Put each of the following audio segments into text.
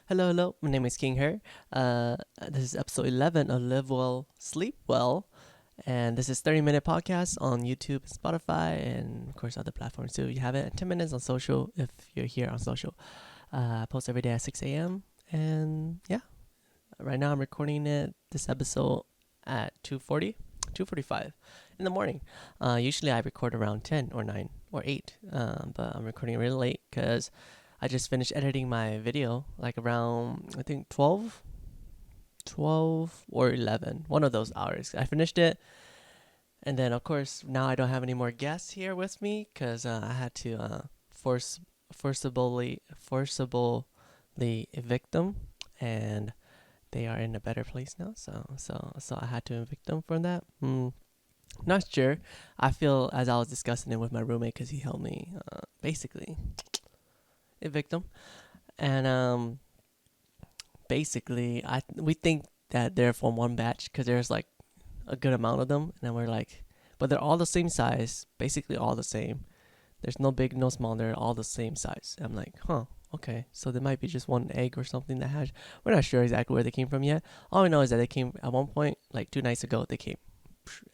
Hello. My name is King Her. This is episode 11 of LiveWell, SleepWell, and this is 30-minute podcast on YouTube, Spotify, and of course other platforms too. You have it. 10 minutes on social if you're here on social. I post every day at 6 a.m. And yeah, right now I'm recording this episode at 2:45 in the morning. Usually I record around 10 or 9 or 8, but I'm recording really late because I just finished editing my video like around I think 12 or 11, one of those hours. I finished it, and then of course now I don't have any more guests here with me because I had to forcibly evict them, and they are in a better place now. So I had to evict them from that. Not sure. I feel as I was discussing it with my roommate because he helped me basically evict them. And basically, we think that they're from one batch because there's like a good amount of them, and then we're like, but they're all the same size, basically all the same. There's no big, no small. They're all the same size. I'm like, okay. So there might be just one egg or something that has. We're not sure exactly where they came from yet. All we know is that they came at one point, like 2 nights ago. They came,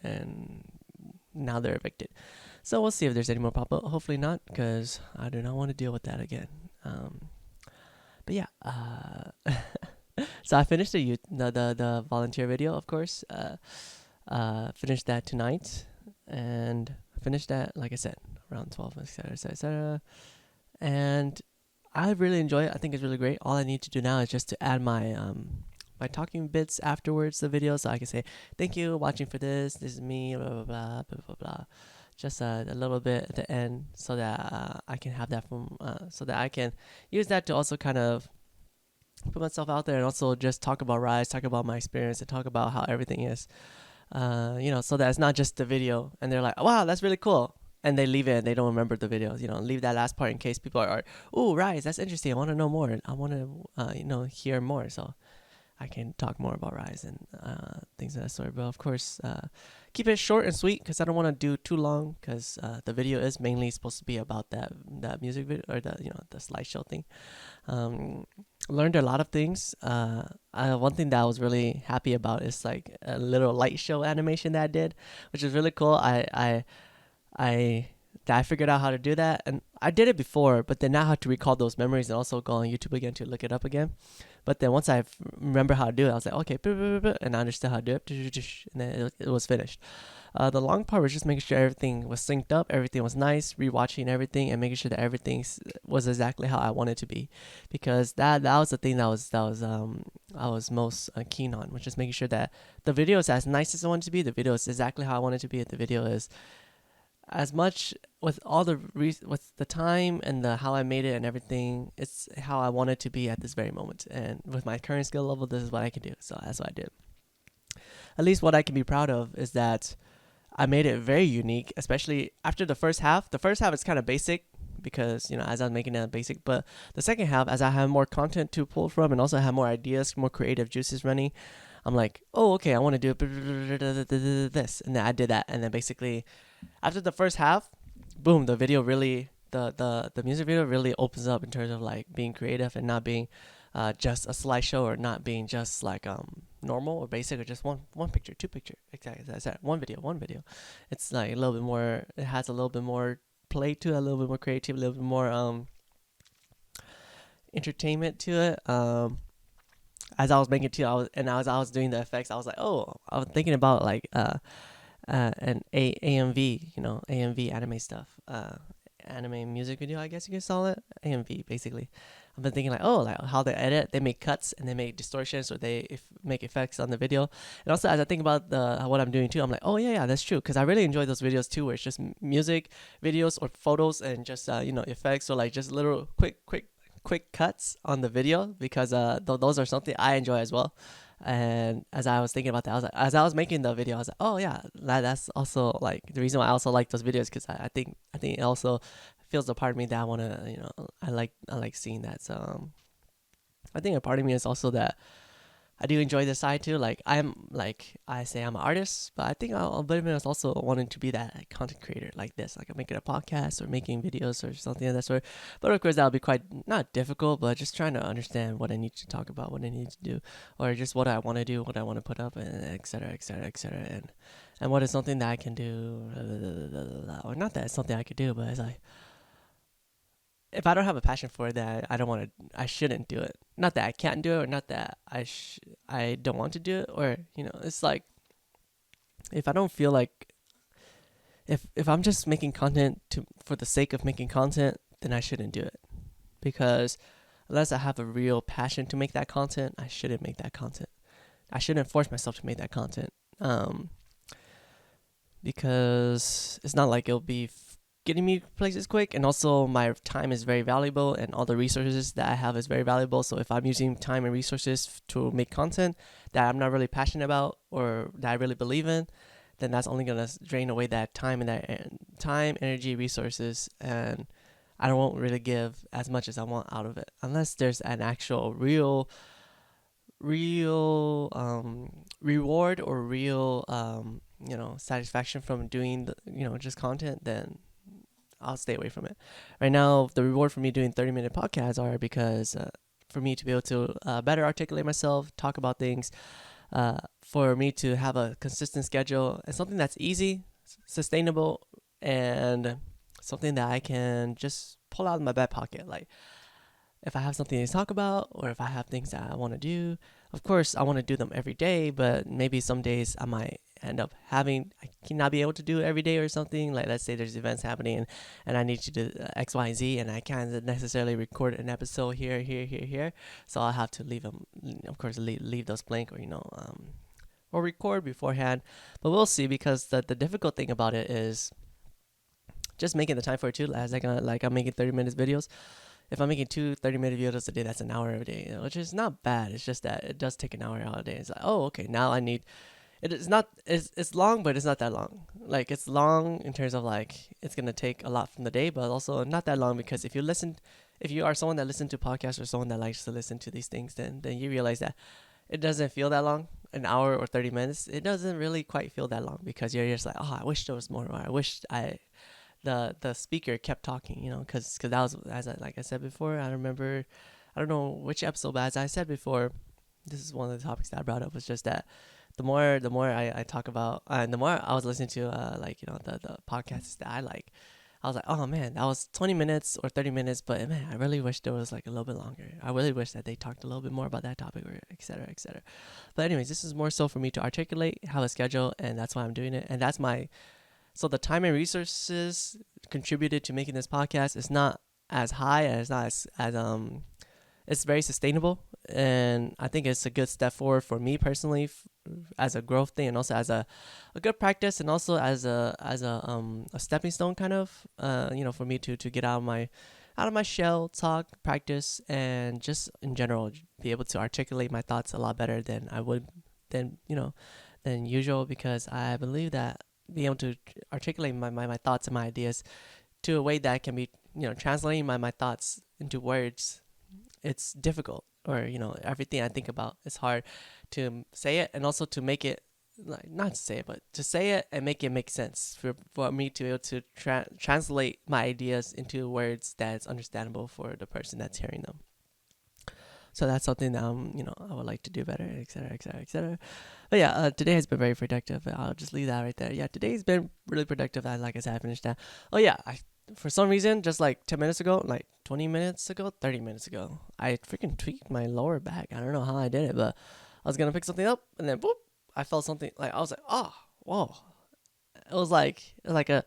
and now they're evicted. So we'll see if there's any more pop up. Hopefully not, because I do not want to deal with that again. But yeah, so I finished the volunteer video, of course. Finished that tonight, and finished that, like I said, around 12, etc., etc. And I really enjoy it. I think it's really great. All I need to do now is just to add my talking bits afterwards the video, so I can say thank you watching for this. This is me, blah blah blah blah blah blah. Just a little bit at the end, so that I can have that so that I can use that to also kind of put myself out there, and also just talk about Rise, talk about my experience, and talk about how everything is. So that it's not just the video, and they're like, wow, that's really cool, and they leave it and they don't remember the videos. Leave that last part in case people are oh, Rise, that's interesting. I want to know more. I want to hear more. So I can talk more about Rise and things of that sort. But of course, keep it short and sweet because I don't want to do too long, because the video is mainly supposed to be about that music video, or the slideshow thing. Learned a lot of things. One thing that I was really happy about is like a little light show animation that I did, which is really cool. I figured out how to do that, and I did it before, but then now I have to recall those memories and also go on YouTube again to look it up again. But then once I remember how to do it, I was like, okay, and I understood how to do it, and then it was finished. The long part was just making sure everything was synced up, everything was nice, rewatching everything, and making sure that everything was exactly how I wanted it to be, because that was the thing that I was most keen on, which is making sure that the video is as nice as I want it to be, the video is exactly how I want it to be, the video is as much with all with the time and the how I made it and everything. It's how I want it to be at this very moment, and with my current skill level, this is what I can do. So that's what I did. At least what I can be proud of is that I made it very unique, especially after the first half. The first half is kind of basic because, as I was making it basic, but the second half, as I have more content to pull from and also have more ideas, more creative juices running, I'm like, oh, okay, I want to do this. And then I did that. And then basically, after the first half, boom, the video really, the music video really opens up in terms of like being creative and not being just a slideshow, or not being just like normal or basic, or just one picture, two picture, exactly that's that, one video. It's like a little bit more, it has a little bit more play to it, a little bit more creative, a little bit more entertainment to it. As I was making it too, as I was doing the effects, I was like, oh, I was thinking about like an AMV, AMV anime stuff, anime music video, I guess you could call it AMV. Basically, I've been thinking like, oh, like how they edit, they make cuts and they make distortions, or they make effects on the video. And also, as I think about what I'm doing too, I'm like, oh yeah, that's true, because I really enjoy those videos too, where it's just music videos or photos and just effects, or like just little quick cuts on the video, because those are something I enjoy as well. And as I was thinking about that, as I was making the video, I was like, oh yeah, that's also like the reason why I also like those videos, because I think it also feels a part of me that I want to, I like seeing that. So I think a part of me is also that I do enjoy this side too. Like I say I'm an artist, but I think I'll believe in also wanting to be that like, content creator like this. Like I'm making a podcast or making videos or something of that sort. But of course that'll be quite not difficult, but just trying to understand what I need to talk about, what I need to do, or just what I want to do, what I want to put up, and et cetera, et cetera, et cetera, and what is something that I can do, or not that it's something I could do, but it's like if I don't have a passion for it, that I don't want to, I shouldn't do it. Not that I can't do it, or not that I don't want to do it, or it's like if I don't feel like if I'm just making content for the sake of making content, then I shouldn't do it because unless I have a real passion to make that content, I shouldn't make that content. I shouldn't force myself to make that content, because it's not like it'll be getting me places quick, and also my time is very valuable and all the resources that I have is very valuable. So if I'm using time and resources to make content that I'm not really passionate about or that I really believe in, then that's only going to drain away that time and energy, resources, and I won't really give as much as I want out of it unless there's an actual real reward or real satisfaction from doing just content. Then I'll stay away from it. Right now, the reward for me doing 30-minute podcasts are because for me to be able to better articulate myself, talk about things, for me to have a consistent schedule and something that's easy, sustainable, and something that I can just pull out of my back pocket. Like if I have something to talk about or if I have things that I want to do, of course I want to do them every day, but maybe some days I might end up I cannot be able to do it every day or something. Like let's say there's events happening and I need to do X, Y, and Z, and I can't necessarily record an episode here. So I'll have to leave them, of course, leave those blank, or record beforehand. But we'll see, because the difficult thing about it is just making the time for it too. As I'm making 30 minutes videos. If I'm making 30-minute videos a day, that's an hour a day, which is not bad. It's just that it does take an hour out a day. It's like, oh, okay, now I need. It's long, but it's not that long. Like it's long in terms of like it's gonna take a lot from the day, but also not that long because if you are someone that listens to podcasts or someone that likes to listen to these things, then you realize that it doesn't feel that long. An hour or 30 minutes, it doesn't really quite feel that long because you're just like, oh, I wish there was more. Or I wish the speaker kept talking, because that was, like I said before, I don't know which episode, but as I said before, this is one of the topics that I brought up, was just that the more I talk about, and the more I was listening to the podcasts that I like, I was like, oh man, that was 20 minutes or 30 minutes, but man, I really wish there was like a little bit longer. I really wish that they talked a little bit more about that topic, or et cetera, et cetera. But anyways, this is more so for me to articulate, have a schedule, and that's why I'm doing it, and so the time and resources contributed to making this podcast is not as high, and it's not as it's very sustainable, and I think it's a good step forward for me personally, as a growth thing, and also as a good practice, and also as a stepping stone kind of, for me to get out of my shell, talk, practice, and just in general be able to articulate my thoughts a lot better than I would than usual, because I believe that being able to articulate my thoughts and my ideas to a way that can be, translating my thoughts into words, it's difficult. Or, everything I think about, it's hard to say it, and also to make it, like, not to say it, but to say it and make it make sense for me to be able to translate my ideas into words that's understandable for the person that's hearing them. So that's something that I would like to do better, et cetera, et cetera, et cetera. But yeah, today has been very productive. I'll just leave that right there. Yeah, today's been really productive. Like I said, I finished that. Oh yeah, for some reason, just like 10 minutes ago, like 20 minutes ago, 30 minutes ago, I freaking tweaked my lower back. I don't know how I did it, but I was gonna pick something up, and then boop, I felt something. Like I was like, oh, whoa. It was like a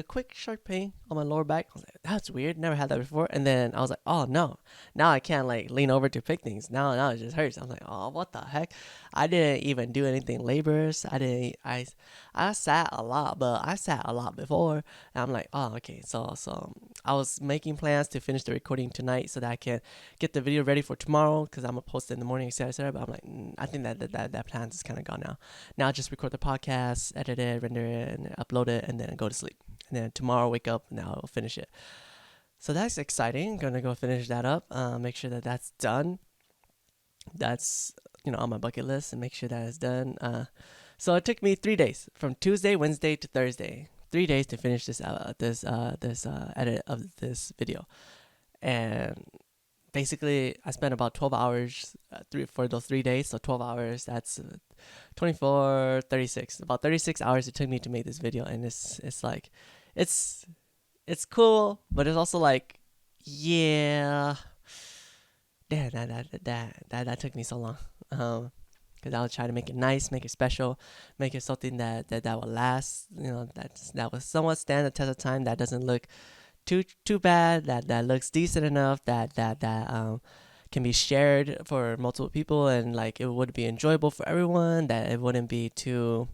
quick sharp pain on my lower back. I was like, that's weird. Never had that before. And then I was like, oh no, now I can't like lean over to pick things. Now it just hurts. I was like, oh, what the heck? I didn't even do anything laborious. I sat a lot, but I sat a lot before. And I'm like, oh, okay. So I was making plans to finish the recording tonight so that I can get the video ready for tomorrow, because I'm gonna post it in the morning, etc. But I'm like, I think that plan is kind of gone now. Now I just record the podcast, edit it, render it, and upload it, and then go to sleep. And then tomorrow wake up, and I'll finish it. So that's exciting. I'm gonna go finish that up. Make sure that that's done. That's on my bucket list and make sure that it's done. So it took me 3 days, from Tuesday, Wednesday to Thursday. 3 days to finish this edit of this video, and basically I spent about 12 hours for those 3 days. So 12 hours, that's 24, 36, about 36 hours it took me to make this video. And it's like, it's cool, but it's also like, yeah, damn, that took me so long. Because I was trying to make it nice, make it special, make it something that will last. That will somewhat stand the test of time. That doesn't look too bad. That looks decent enough. That can be shared for multiple people, and like it would be enjoyable for everyone. That it wouldn't be too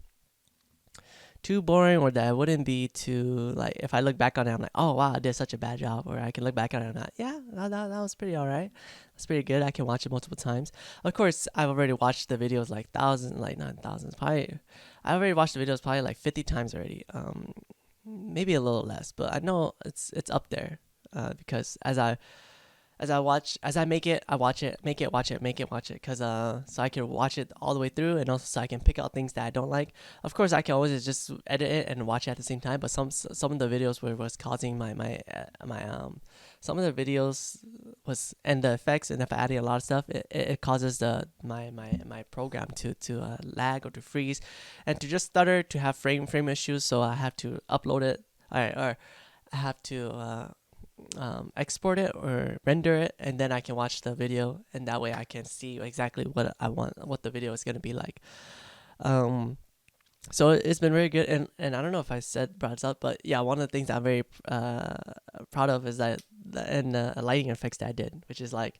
boring, or that it wouldn't be too, like, if I look back on it, I'm like, oh wow, I did such a bad job. Or I can look back on it and I'm like, yeah, that was pretty alright. That's pretty good. I can watch it multiple times. Of course, I've already watched the videos like thousands, like not thousands, probably. I already watched the videos probably like 50 times already. Maybe a little less, but I know it's up there. Because as I make it, I watch it, make it, watch it, make it, watch it, because so I can watch it all the way through, and also so I can pick out things that I don't like. Of course, I can always just edit it and watch it at the same time, but some of the videos was causing my some of the videos was, and the effects, and if I added a lot of stuff, it causes my program to lag or to freeze, and to just stutter, to have frame issues. So I have to upload it, or I have to export it or render it, and then I can watch the video, and that way I can see exactly what I want, what the video is going to be like. So it's been very good, and I don't know if I brought this up, but yeah, one of the things I'm very proud of is that the lighting effects that I did, which is like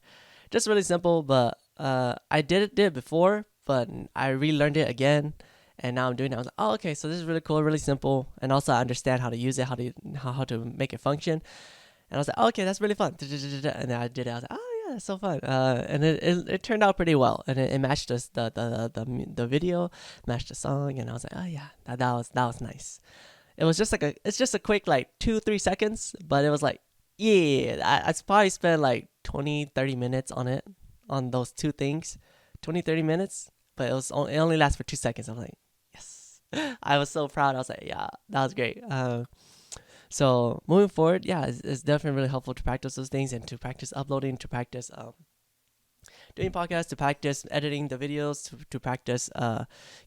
just really simple, but I did it before, but I relearned it again, and now I'm doing it. I was like, oh, okay, so this is really cool, really simple, and also I understand how to use it, how to make it function. And I was like, oh, okay, that's really fun. And then I did it. I was like, oh yeah, that's so fun. And it turned out pretty well, and it matched the video, matched the song, and I was like, oh yeah, that was nice. It was just it's just a quick like 2-3 seconds, but it was like, yeah, I probably spent like 20-30 minutes on those two things, 20-30 minutes, but it only lasts for 2 seconds. I was like, yes, I was so proud. I was like, yeah, that was great. So moving forward, yeah, it's definitely really helpful to practice those things, and to practice uploading, to practice doing podcasts, to practice editing the videos, to practice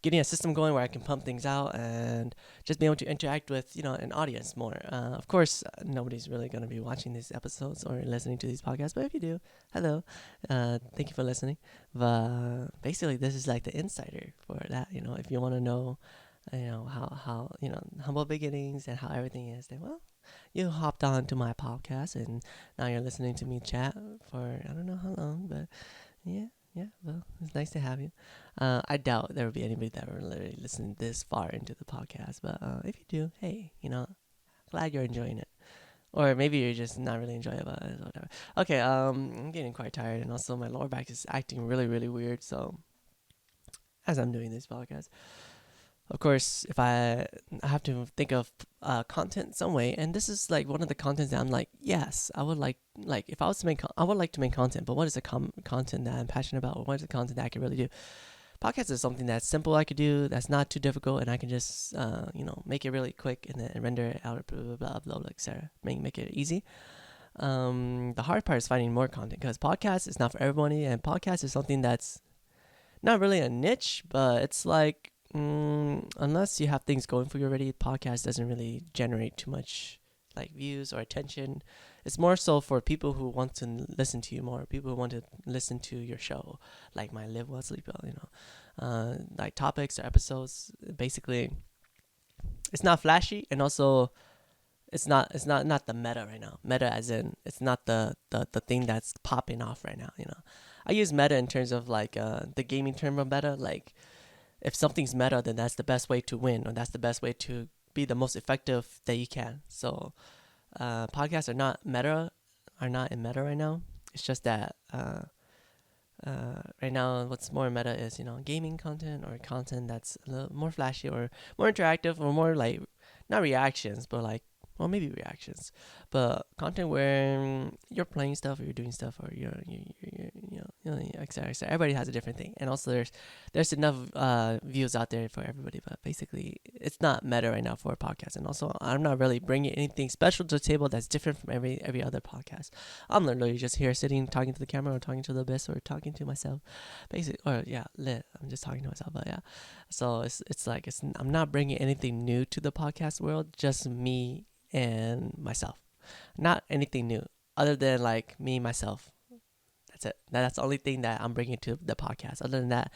getting a system going where I can pump things out, and just be able to interact with an audience more. Of course, nobody's really going to be watching these episodes or listening to these podcasts, but if you do, hello, thank you for listening. But basically, this is like the insider for that. If you want to know how humble beginnings and how everything is, then well, you hopped on to my podcast, and now you're listening to me chat for I don't know how long, but yeah, well, it's nice to have you. I doubt there will be anybody that will literally listen this far into the podcast, but if you do, hey, glad you're enjoying it. Or maybe you're just not really enjoying it, but whatever. Okay, I'm getting quite tired, and also my lower back is acting really, really weird, so as I'm doing this podcast, of course, if I have to think of content some way, and this is like one of the contents that I'm like, yes, I would like if I was to I would like to make content, but what is the content that I'm passionate about, or what is the content that I can really do? Podcast is something that's simple I could do, that's not too difficult, and I can just make it really quick, and then render it out, blah blah blah, upload, etc. Make it easy. The hard part is finding more content, because podcast is not for everybody, and podcast is something that's not really a niche, but it's like, unless you have things going for you already, podcast doesn't really generate too much like views or attention. It's more so for people who want to listen to you more, people who want to listen to your show, like my LiveWell, SleepWell, like topics or episodes. Basically, it's not flashy, and also it's not the meta right now. Meta as in it's not the thing that's popping off right now. I use meta in terms of like the gaming term of meta, like, if something's meta, then that's the best way to win, or that's the best way to be the most effective that you can. So podcasts are not in meta right now. It's just that right now what's more meta is gaming content, or content that's a little more flashy or more interactive, or more like not reactions, but like, well, maybe reactions, but content where you're playing stuff, or you're doing stuff, or you're etc. etc. Everybody has a different thing, and also there's enough views out there for everybody. But basically, it's not meta right now for a podcast, and also I'm not really bringing anything special to the table that's different from every other podcast. I'm literally just here sitting, talking to the camera, or talking to the abyss, or talking to myself, basically. Or yeah, lit. I'm just talking to myself, but yeah. So it's like I'm not bringing anything new to the podcast world, just me and myself. Not anything new other than like me myself. That's it. That's the only thing that I'm bringing to the podcast. Other than that,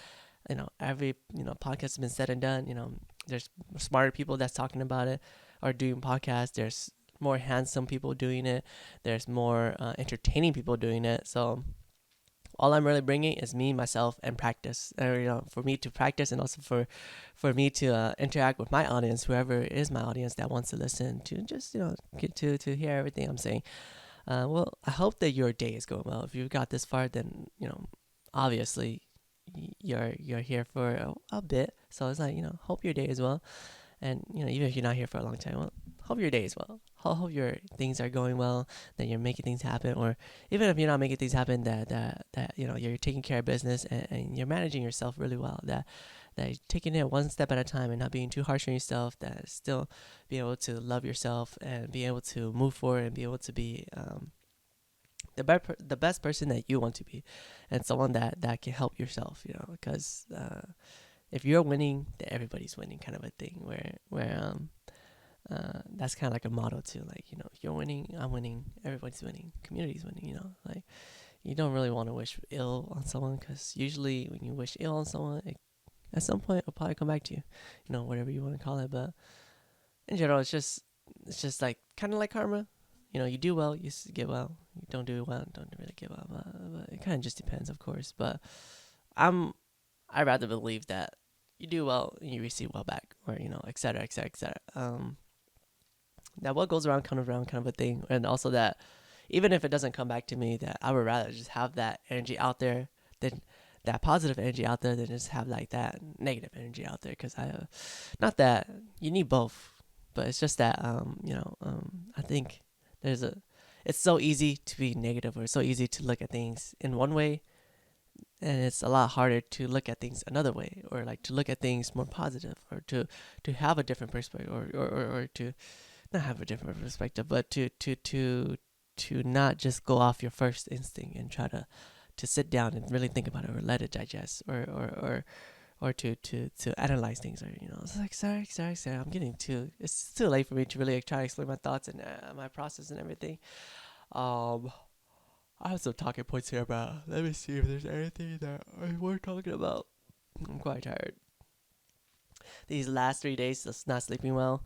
every podcast has been said and done. There's smarter people that's talking about it or doing podcasts. There's more handsome people doing it. There's more entertaining people doing it. So all I'm really bringing is me, myself, and practice. For me to practice, and also for me to interact with my audience, whoever is my audience that wants to listen to, just get to hear everything I'm saying. Well, I hope that your day is going well. If you got this far, then obviously you're here for a bit. So it's like hope your day is well, and even if you're not here for a long time, well, hope your day is well. Hope your things are going well, that you're making things happen, or even if you're not making things happen, that you're taking care of business and you're managing yourself really well. That you're taking it one step at a time and not being too harsh on yourself. That still being able to love yourself and be able to move forward and be able to be the best person that you want to be, and someone that can help yourself. Because if you're winning, then everybody's winning, kind of a thing. Where that's kind of like a motto too. Like if you're winning, I'm winning. Everybody's winning. Community's winning. Like you don't really want to wish ill on someone, because usually when you wish ill on someone, at some point it'll probably come back to you. Whatever you want to call it. But in general, it's just like kind of like karma. You do well, you get well. You don't do well, don't really get well. But it kind of just depends, of course. But I rather believe that you do well and you receive well back, or et cetera, et cetera, et cetera. That what goes around comes around, kind of a thing. And also that even if it doesn't come back to me, that I would rather just have that energy out there than that positive energy out there, than just have like that negative energy out there. Because not that you need both, but it's just that I think it's so easy to be negative, or it's so easy to look at things in one way, and it's a lot harder to look at things another way, or like to look at things more positive, or to have a different perspective, or to not have a different perspective, but to not just go off your first instinct and try to sit down and really think about it, or let it digest, or to analyze things, or it's like sorry, it's too late for me to really try to explain my thoughts and my process and everything. I have some talking points here, but let me see if there's anything that I worth talking about. I'm quite tired. These last 3 days, just not sleeping well,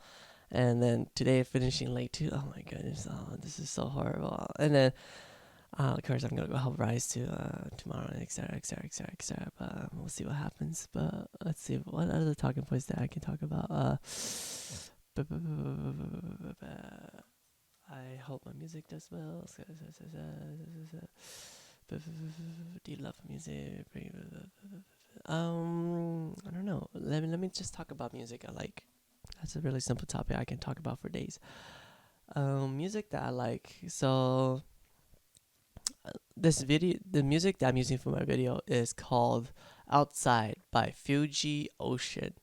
and then today finishing late too. Oh my goodness, this is so horrible. And then of course I'm gonna go help Rise to tomorrow, etc. But we'll see what happens. But let's see what other talking points that I can talk about. I hope my music does well. Do you love music? I don't know. Let me just talk about music I like. That's a really simple topic I can talk about for days. Music that I like. So the music that I'm using for my video is called Outside by Fuji Ocean,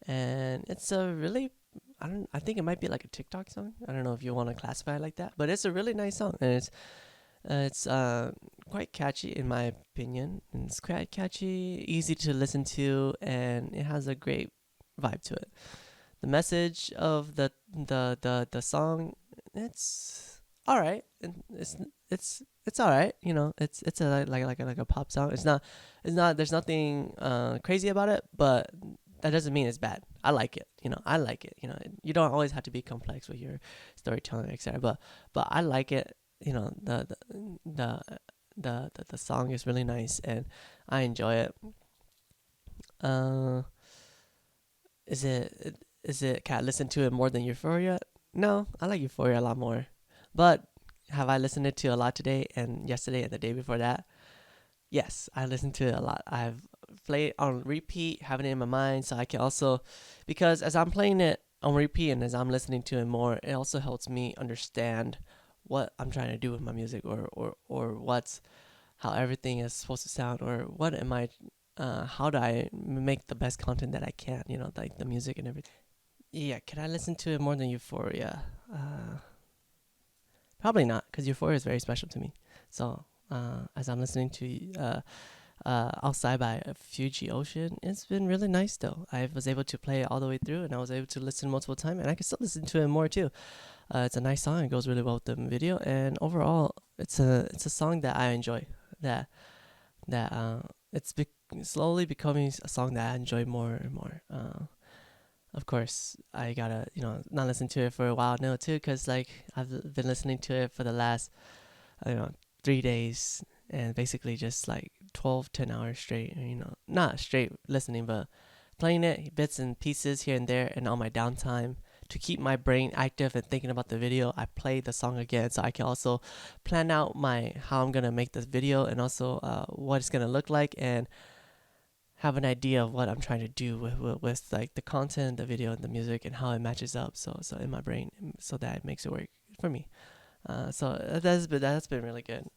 and it's a really I think it might be like a TikTok song. I don't know if you want to classify it like that, but it's a really nice song, and it's quite catchy in my opinion. And it's quite catchy, easy to listen to, and it has a great vibe to it. The message of the song, it's all right, and it's all right. It's a like a pop song. It's not there's nothing crazy about it, but that doesn't mean it's bad. I like it. I like it. You don't always have to be complex with your storytelling, etc. But I like it. The song is really nice, and I enjoy it. Can I listen to it more than Euphoria? No, I like Euphoria a lot more. But have I listened to it a lot today and yesterday and the day before that? Yes, I listened to it a lot. I've played on repeat, having it in my mind, so I can also, because as I'm playing it on repeat and as I'm listening to it more, it also helps me understand what I'm trying to do with my music, or what's how everything is supposed to sound, or what am I how do I make the best content that I can, like the music and everything. Yeah, can I listen to it more than Euphoria? Probably not, because Euphoria is very special to me. So as I'm listening to Outside by Fuji Ocean, it's been really nice though. I was able to play it all the way through, and I was able to listen multiple times, and I can still listen to it more too. It's a nice song. It goes really well with the video, and overall, it's a song that I enjoy. That that it's slowly becoming a song that I enjoy more and more. Of course, I gotta not listen to it for a while now too, cause like I've been listening to it for the last I don't know 3 days, and basically just like 10 hours straight. Not straight listening, but playing it bits and pieces here and there, and on my downtime to keep my brain active and thinking about the video, I play the song again so I can also plan out my how I'm gonna make this video, and also what it's gonna look like, and have an idea of what I'm trying to do with like the content, the video, and the music, and how it matches up. So in my brain, so that it makes it work for me. So that's been really good.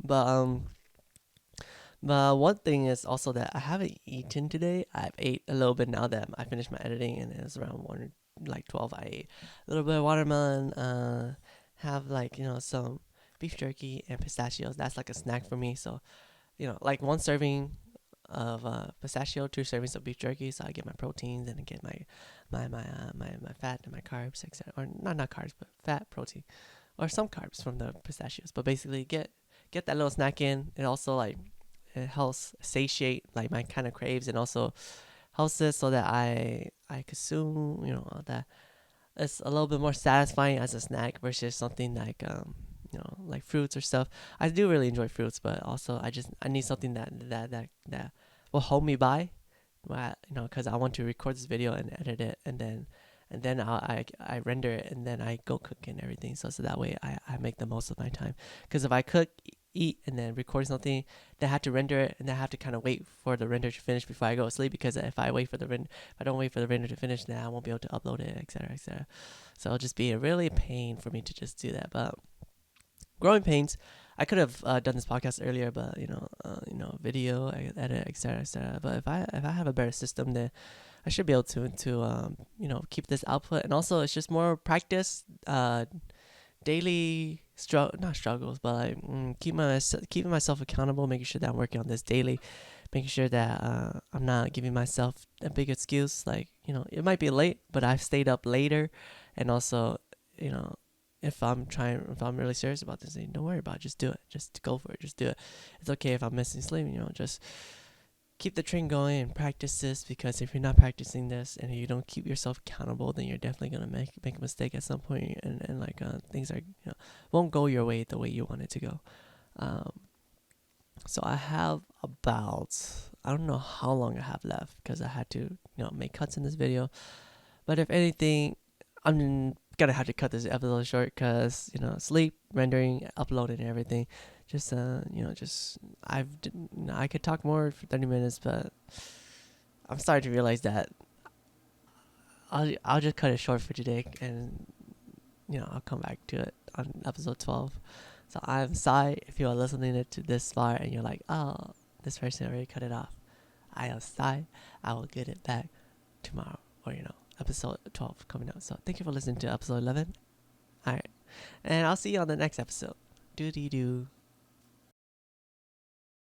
But one thing is also that I haven't eaten today. I've ate a little bit now that I finished my editing, and it was around 12. I ate a little bit of watermelon. Have like some beef jerky and pistachios. That's like a snack for me. So like one serving of pistachio, 2 servings of beef jerky. So I get my proteins and I get my fat and my carbs, etc. Or not carbs, but fat, protein, or some carbs from the pistachios. But basically get that little snack in. It also like it helps satiate like my kind of craves, and also helps it so that I consume that it's a little bit more satisfying as a snack versus something like like fruits or stuff. I do really enjoy fruits, but also I need something that will hold me by, because I want to record this video and edit it, and then I render it, and then I go cook and everything. So that way I make the most of my time. Because if I cook, eat, and then record something, then I have to render it, and then I have to kind of wait for the render to finish before I go to sleep. Because if I don't wait for the render to finish, then I won't be able to upload it, etc., etc. So it'll just be a really pain for me to just do that. But growing pains. I could have done this podcast earlier, but video, edit, etc., etc. But if I have a better system, then I should be able to keep this output. And also, it's just more practice, daily not struggles, but like keeping myself accountable, making sure that I'm working on this daily, making sure that I'm not giving myself a big excuse. Like it might be late, but I've stayed up later, and also if I'm really serious about this thing, don't worry about it. Just do it. Just go for it. Just do it. It's okay if I'm missing sleep. Just keep the train going and practice this, because if you're not practicing this and you don't keep yourself accountable, then you're definitely gonna make a mistake at some point, and like things are won't go your way the way you want it to go. So I have I don't know how long I have left, because I had to make cuts in this video. But if anything, I'm gonna have to cut this episode short, because sleep, rendering, uploading, and everything. Just I could talk more for 30 minutes, but I'm starting to realize that I'll just cut it short for today, and I'll come back to it on episode 12. So I'm sorry if you are listening to this far and you're like, oh, this person already cut it off. I am sorry. I will get it back tomorrow, or episode 12 coming out. So thank you for listening to episode 11. All right, and I'll see you on the next episode. Doo-dee-doo.